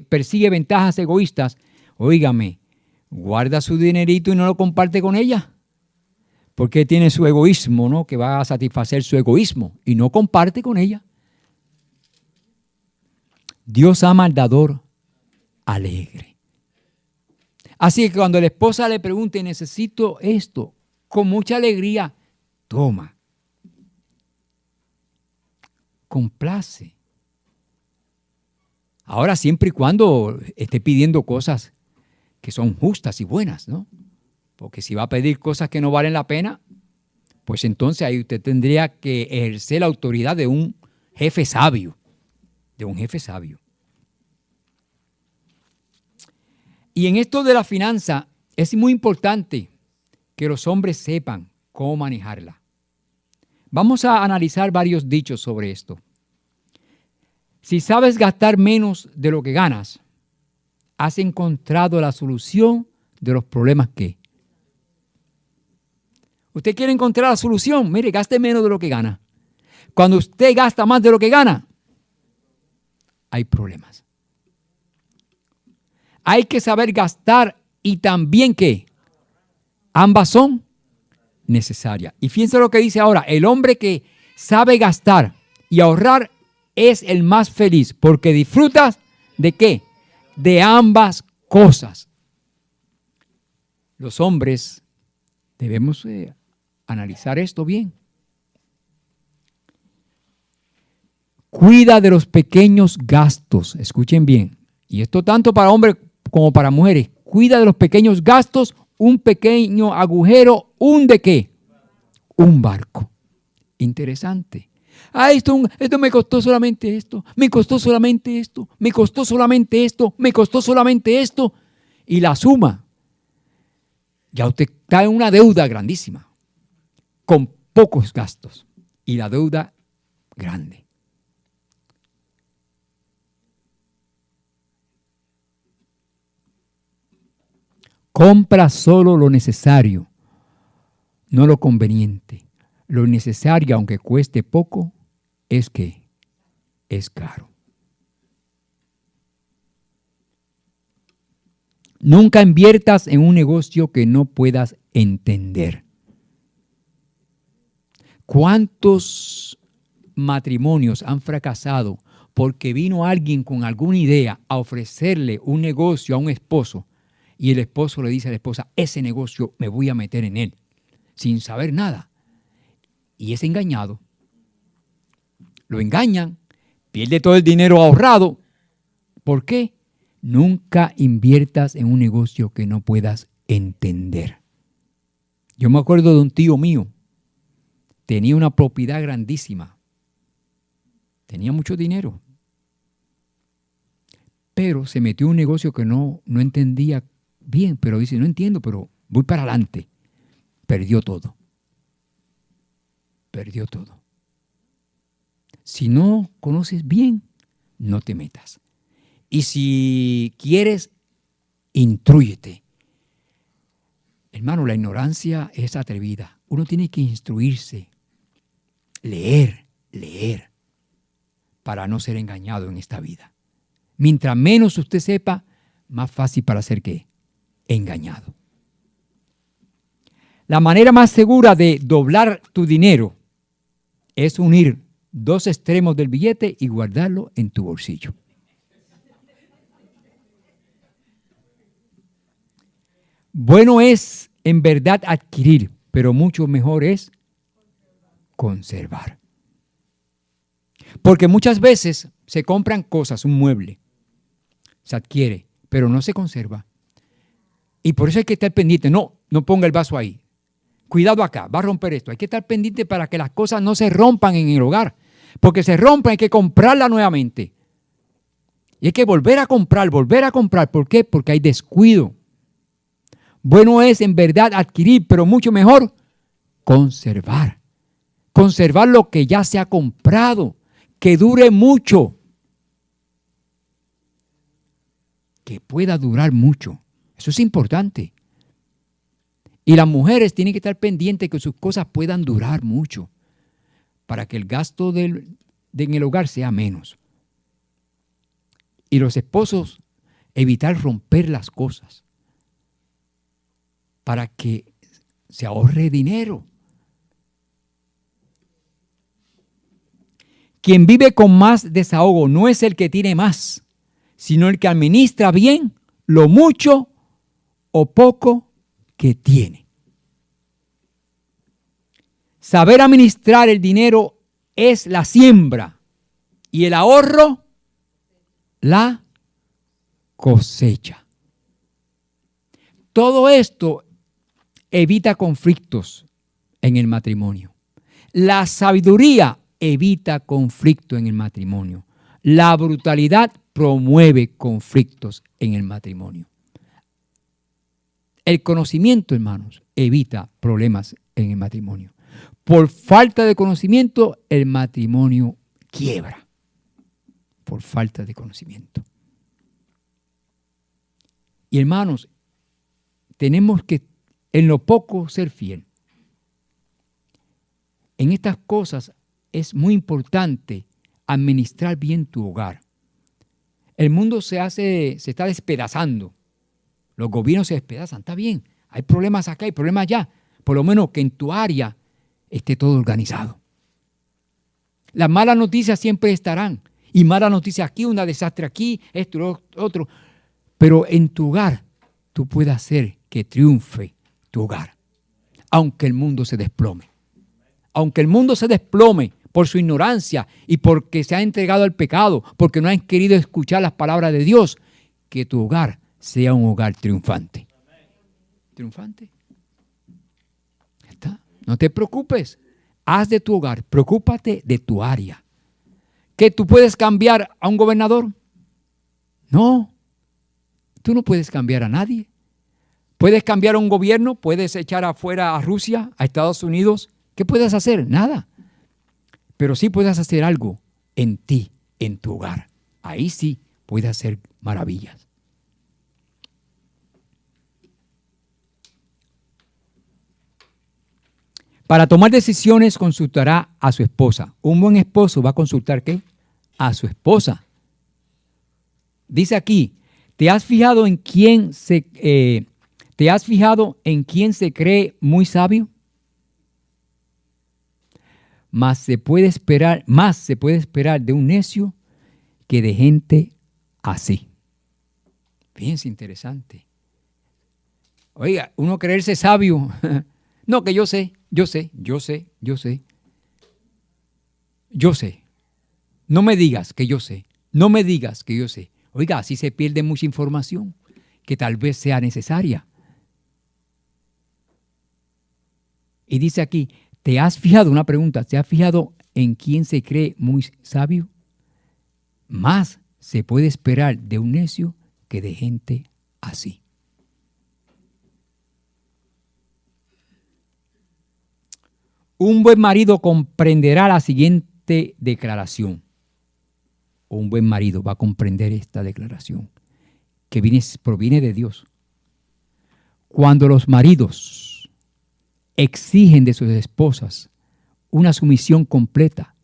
persigue ventajas egoístas, óigame, guarda su dinerito y no lo comparte con ella. Porque tiene su egoísmo, ¿no? Que va a satisfacer su egoísmo y no comparte con ella. Dios ama al dador alegre. Así que cuando la esposa le pregunte, necesito esto, con mucha alegría, toma. Complace. Ahora, siempre y cuando esté pidiendo cosas que son justas y buenas, ¿no? Porque si va a pedir cosas que no valen la pena, pues entonces ahí usted tendría que ejercer la autoridad de un jefe sabio. De un jefe sabio. Y en esto de la finanza es muy importante que los hombres sepan cómo manejarla. Vamos a analizar varios dichos sobre esto. Si sabes gastar menos de lo que ganas, has encontrado la solución de los problemas que. Usted quiere encontrar la solución, mire, gaste menos de lo que gana. Cuando usted gasta más de lo que gana, hay problemas. Hay que saber gastar y también que ambas son necesarias. Y fíjense lo que dice ahora, el hombre que sabe gastar y ahorrar es el más feliz porque disfrutas ¿de qué? De ambas cosas. Los hombres debemos analizar esto bien. Cuida de los pequeños gastos. Escuchen bien. Y esto tanto para hombres como para mujeres. Cuida de los pequeños gastos. Un pequeño agujero. ¿Un de qué? Un barco. Interesante. Esto me costó solamente esto. Me costó solamente esto. Me costó solamente esto. Me costó solamente esto. Y la suma. Ya usted está en una deuda grandísima. Con pocos gastos. Y la deuda grande. Compra solo lo necesario, no lo conveniente. Lo necesario, aunque cueste poco, es que es caro. Nunca inviertas en un negocio que no puedas entender. ¿Cuántos matrimonios han fracasado porque vino alguien con alguna idea a ofrecerle un negocio a un esposo? Y el esposo le dice a la esposa, ese negocio me voy a meter en él, sin saber nada. Y es engañado. Lo engañan, pierde todo el dinero ahorrado. ¿Por qué? Nunca inviertas en un negocio que no puedas entender. Yo me acuerdo de un tío mío, tenía una propiedad grandísima, tenía mucho dinero, pero se metió en un negocio que no entendía bien, pero dice, no entiendo, pero voy para adelante. Perdió todo. Perdió todo. Si no conoces bien, no te metas. Y si quieres, instrúyete. Hermano, la ignorancia es atrevida. Uno tiene que instruirse, leer, para no ser engañado en esta vida. Mientras menos usted sepa, más fácil para ser ¿qué? Engañado. La manera más segura de doblar tu dinero es unir dos extremos del billete y guardarlo en tu bolsillo. Bueno es en verdad adquirir, pero mucho mejor es conservar. Porque muchas veces se compran cosas, un mueble, se adquiere, pero no se conserva. Y por eso hay que estar pendiente. No ponga el vaso ahí. Cuidado acá, va a romper esto. Hay que estar pendiente para que las cosas no se rompan en el hogar. Porque se rompan, hay que comprarla nuevamente. Y hay que volver a comprar. ¿Por qué? Porque hay descuido. Bueno es en verdad adquirir, pero mucho mejor conservar. Conservar lo que ya se ha comprado. Que dure mucho. Que pueda durar mucho. Eso es importante. Y las mujeres tienen que estar pendientes que sus cosas puedan durar mucho para que el gasto en el hogar sea menos. Y los esposos evitar romper las cosas para que se ahorre dinero. Quien vive con más desahogo no es el que tiene más, sino el que administra bien lo mucho o poco que tiene. Saber administrar el dinero es la siembra y el ahorro la cosecha. Todo esto evita conflictos en el matrimonio. La sabiduría evita conflicto en el matrimonio. La brutalidad promueve conflictos en el matrimonio. El conocimiento, hermanos, evita problemas en el matrimonio. Por falta de conocimiento, el matrimonio quiebra. Por falta de conocimiento. Y hermanos, tenemos que en lo poco ser fiel. En estas cosas es muy importante administrar bien tu hogar. El mundo se está despedazando. Los gobiernos se despedazan, está bien. Hay problemas acá, hay problemas allá. Por lo menos que en tu área esté todo organizado. Las malas noticias siempre estarán. Y malas noticias aquí, un desastre aquí, esto, lo otro. Pero en tu hogar, tú puedes hacer que triunfe tu hogar. Aunque el mundo se desplome. Aunque el mundo se desplome por su ignorancia y porque se ha entregado al pecado, porque no han querido escuchar las palabras de Dios, que tu hogar sea un hogar triunfante. ¿Triunfante? ¿Está? No te preocupes. Haz de tu hogar, preocúpate de tu área. ¿Que tú puedes cambiar a un gobernador? No. Tú no puedes cambiar a nadie. ¿Puedes cambiar a un gobierno? ¿Puedes echar afuera a Rusia, a Estados Unidos? ¿Qué puedes hacer? Nada. Pero sí puedes hacer algo en ti, en tu hogar. Ahí sí puedes hacer maravillas. Para tomar decisiones consultará a su esposa. Un buen esposo va a consultar ¿qué? A su esposa. Dice aquí, ¿te has fijado en quién se cree muy sabio? Más se puede esperar de un necio que de gente así. Fíjense, interesante. Oiga, uno creerse sabio. No, que yo sé. No me digas que yo sé. No me digas que yo sé. Oiga, así se pierde mucha información que tal vez sea necesaria. Y dice aquí, ¿te has fijado? Una pregunta, ¿te has fijado en quién se cree muy sabio? Más se puede esperar de un necio que de gente así. Un buen marido comprenderá la siguiente declaración. Un buen marido va a comprender esta declaración que proviene de Dios. Cuando los maridos exigen de sus esposas una sumisión completa,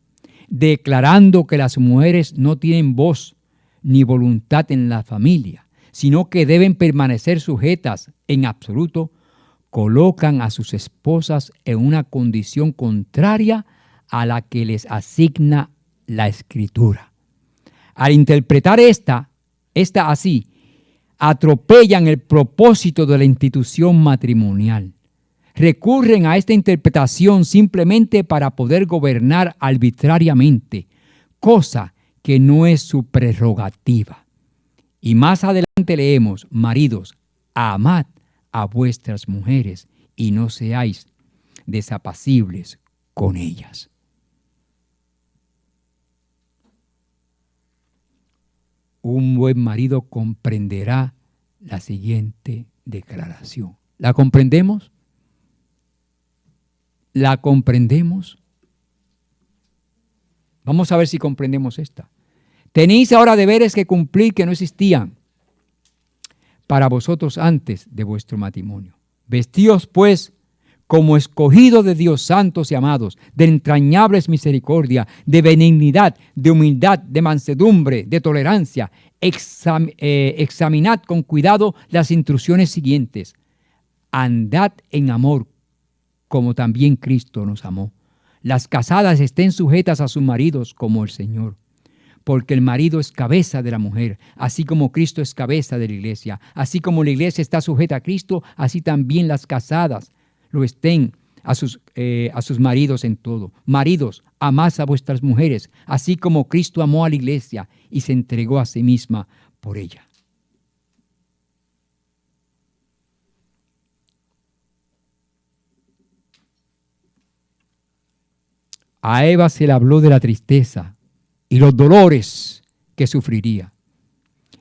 declarando que las mujeres no tienen voz ni voluntad en la familia, sino que deben permanecer sujetas en absoluto, colocan a sus esposas en una condición contraria a la que les asigna la Escritura. Al interpretar esta así, atropellan el propósito de la institución matrimonial. Recurren a esta interpretación simplemente para poder gobernar arbitrariamente, cosa que no es su prerrogativa. Y más adelante leemos, maridos, amad a vuestras mujeres y no seáis desapacibles con ellas. Un buen marido comprenderá la siguiente declaración. ¿La comprendemos? ¿La comprendemos? Vamos a ver si comprendemos esta. Tenéis ahora deberes que cumplir que no existían para vosotros antes de vuestro matrimonio. Vestíos pues como escogidos de Dios, santos y amados, de entrañables misericordia, de benignidad, de humildad, de mansedumbre, de tolerancia. Examinad con cuidado las instrucciones siguientes. Andad en amor, como también Cristo nos amó. Las casadas estén sujetas a sus maridos como el Señor. Porque el marido es cabeza de la mujer, así como Cristo es cabeza de la iglesia. Así como la iglesia está sujeta a Cristo, así también las casadas lo estén a sus maridos en todo. Maridos, amad a vuestras mujeres, así como Cristo amó a la iglesia y se entregó a sí misma por ella. A Eva se le habló de la tristeza y los dolores que sufriría.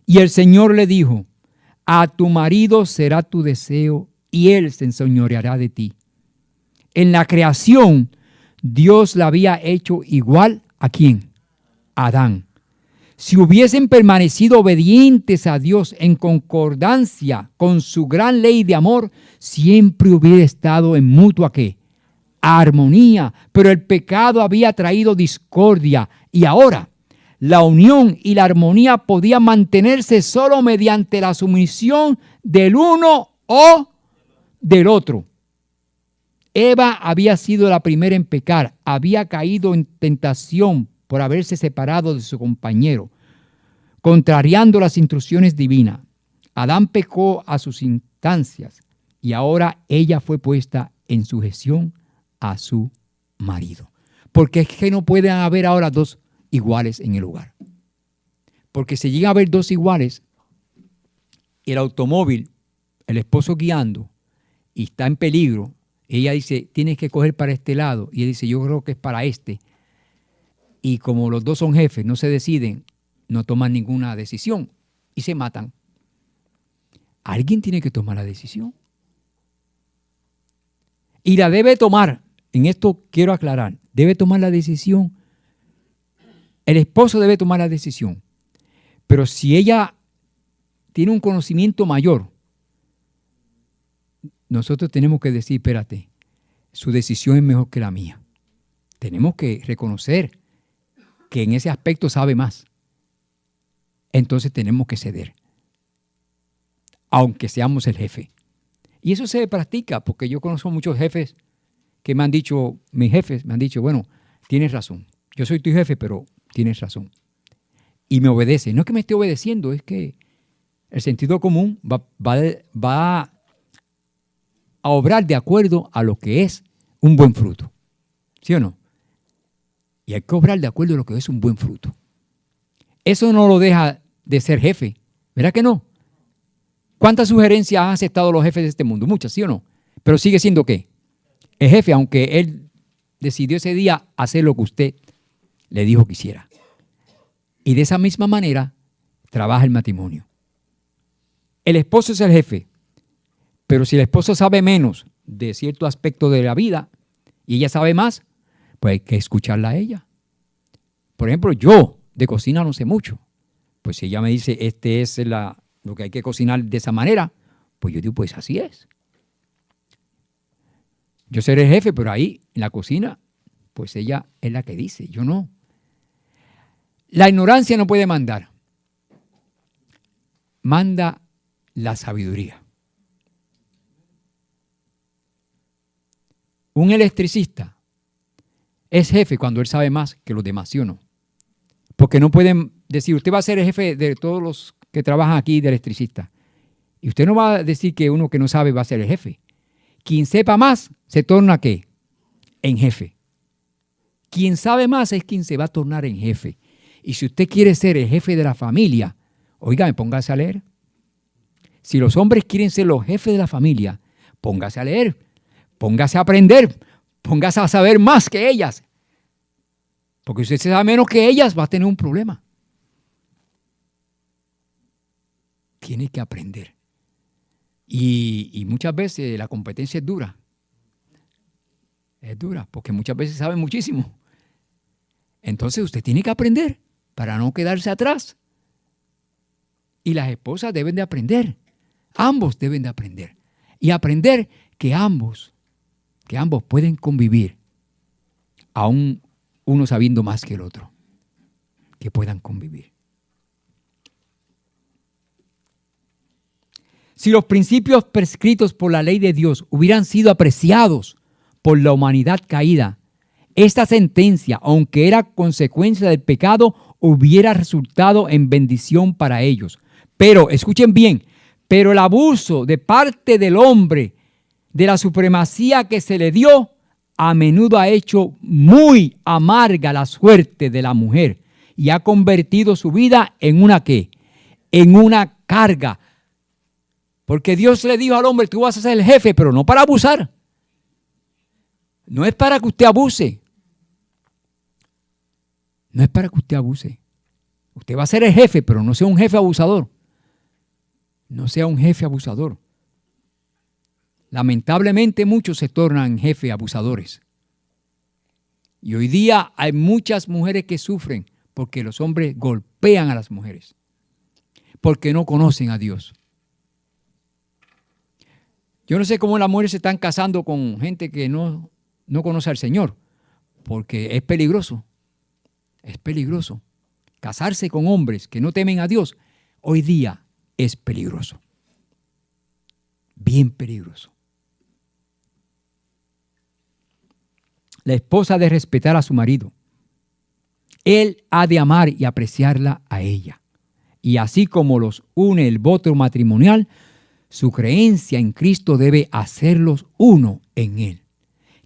Y el Señor le dijo, A tu marido será tu deseo y él se enseñoreará de ti. En la creación, Dios la había hecho igual ¿a quién? A Adán. Si hubiesen permanecido obedientes a Dios en concordancia con su gran ley de amor, siempre hubiera estado en mutua ¿qué? Armonía. Pero el pecado había traído discordia y ahora la unión y la armonía podían mantenerse solo mediante la sumisión del uno o del otro. Eva había sido la primera en pecar, había caído en tentación por haberse separado de su compañero, contrariando las instrucciones divinas. Adán pecó a sus instancias y ahora ella fue puesta en sujeción a su marido. Porque es que no pueden haber ahora dos iguales en el hogar. Porque si llega a haber dos iguales, el automóvil, el esposo guiando y está en peligro, ella dice, tienes que coger para este lado. Y él dice, yo creo que es para este. Y como los dos son jefes, no se deciden, no toman ninguna decisión y se matan. Alguien tiene que tomar la decisión. Y la debe tomar, en esto quiero aclarar, debe tomar la decisión. El esposo debe tomar la decisión. Pero si ella tiene un conocimiento mayor, nosotros tenemos que decir, espérate, su decisión es mejor que la mía. Tenemos que reconocer que en ese aspecto sabe más. Entonces tenemos que ceder, aunque seamos el jefe. Y eso se practica, porque yo conozco muchos jefes que me han dicho, mis jefes me han dicho, bueno, tienes razón, yo soy tu jefe, pero tienes razón. Y me obedece. No es que me esté obedeciendo, es que el sentido común va a obrar de acuerdo a lo que es un buen fruto. ¿Sí o no? Y hay que obrar de acuerdo a lo que es un buen fruto. Eso no lo deja de ser jefe. ¿Verdad que no? ¿Cuántas sugerencias han aceptado los jefes de este mundo? Muchas, ¿sí o no? Pero sigue siendo ¿qué? El jefe, aunque él decidió ese día hacer lo que usted le dijo que hiciera. Y de esa misma manera trabaja el matrimonio. El esposo es el jefe, pero si el esposo sabe menos de cierto aspecto de la vida y ella sabe más, pues hay que escucharla a ella. Por ejemplo, yo de cocina no sé mucho. Pues si ella me dice, este es lo que hay que cocinar de esa manera, pues yo digo, pues así es. Yo seré el jefe, pero ahí, en la cocina, pues ella es la que dice, yo no. La ignorancia no puede mandar. Manda la sabiduría. Un electricista es jefe cuando él sabe más que los demás, ¿sí o no? Porque no pueden decir, usted va a ser el jefe de todos los que trabajan aquí de electricista. Y usted no va a decir que uno que no sabe va a ser el jefe. Quien sepa más se torna ¿qué? En jefe. Quien sabe más es quien se va a tornar en jefe. Y si usted quiere ser el jefe de la familia, oiga, póngase a leer. Si los hombres quieren ser los jefes de la familia, póngase a leer, póngase a aprender, póngase a saber más que ellas. Porque si usted sabe menos que ellas, va a tener un problema. Tiene que aprender. Y muchas veces la competencia es dura. Es dura, porque muchas veces sabe muchísimo. Entonces usted tiene que aprender para no quedarse atrás. Y las esposas deben de aprender. Ambos deben de aprender. Y aprender que ambos pueden convivir, aún uno sabiendo más que el otro, que puedan convivir. Si los principios prescritos por la ley de Dios hubieran sido apreciados por la humanidad caída, esta sentencia, aunque era consecuencia del pecado, hubiera resultado en bendición para ellos. Pero, escuchen bien, pero el abuso de parte del hombre de la supremacía que se le dio, a menudo ha hecho muy amarga la suerte de la mujer y ha convertido su vida en una ¿qué? En una carga. Porque Dios le dijo al hombre, tú vas a ser el jefe, pero no para abusar. No es para que usted abuse. No es para que usted abuse. Usted va a ser el jefe, pero no sea un jefe abusador. No sea un jefe abusador. Lamentablemente muchos se tornan jefes abusadores. Y hoy día hay muchas mujeres que sufren porque los hombres golpean a las mujeres, porque no conocen a Dios. Yo no sé cómo las mujeres se están casando con gente que no conoce al Señor, porque es peligroso. Es peligroso. Casarse con hombres que no temen a Dios, hoy día es peligroso. Bien peligroso. La esposa ha de respetar a su marido. Él ha de amar y apreciarla a ella. Y así como los une el voto matrimonial, su creencia en Cristo debe hacerlos uno en Él.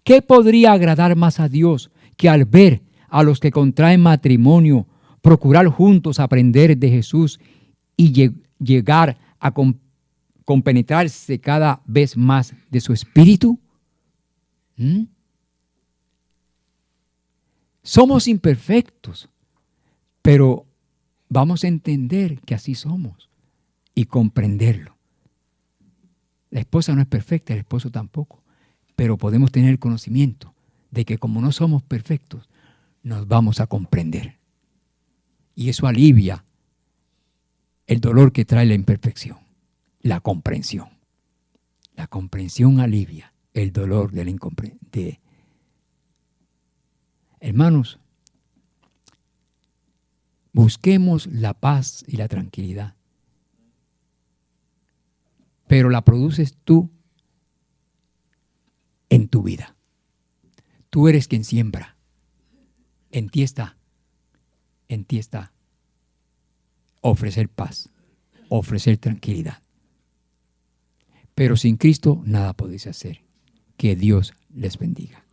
¿Qué podría agradar más a Dios que al ver a los que contraen matrimonio procurar juntos aprender de Jesús y llegar a compenetrarse cada vez más de su espíritu? Somos imperfectos, pero vamos a entender que así somos y comprenderlo. La esposa no es perfecta, el esposo tampoco, pero podemos tener el conocimiento de que como no somos perfectos, nos vamos a comprender. Y eso alivia el dolor que trae la imperfección, la comprensión. La comprensión alivia el dolor de la incomprensión. Hermanos, busquemos la paz y la tranquilidad, pero la produces tú en tu vida. Tú eres quien siembra. En ti está ofrecer paz, ofrecer tranquilidad. Pero sin Cristo nada podéis hacer. Que Dios les bendiga.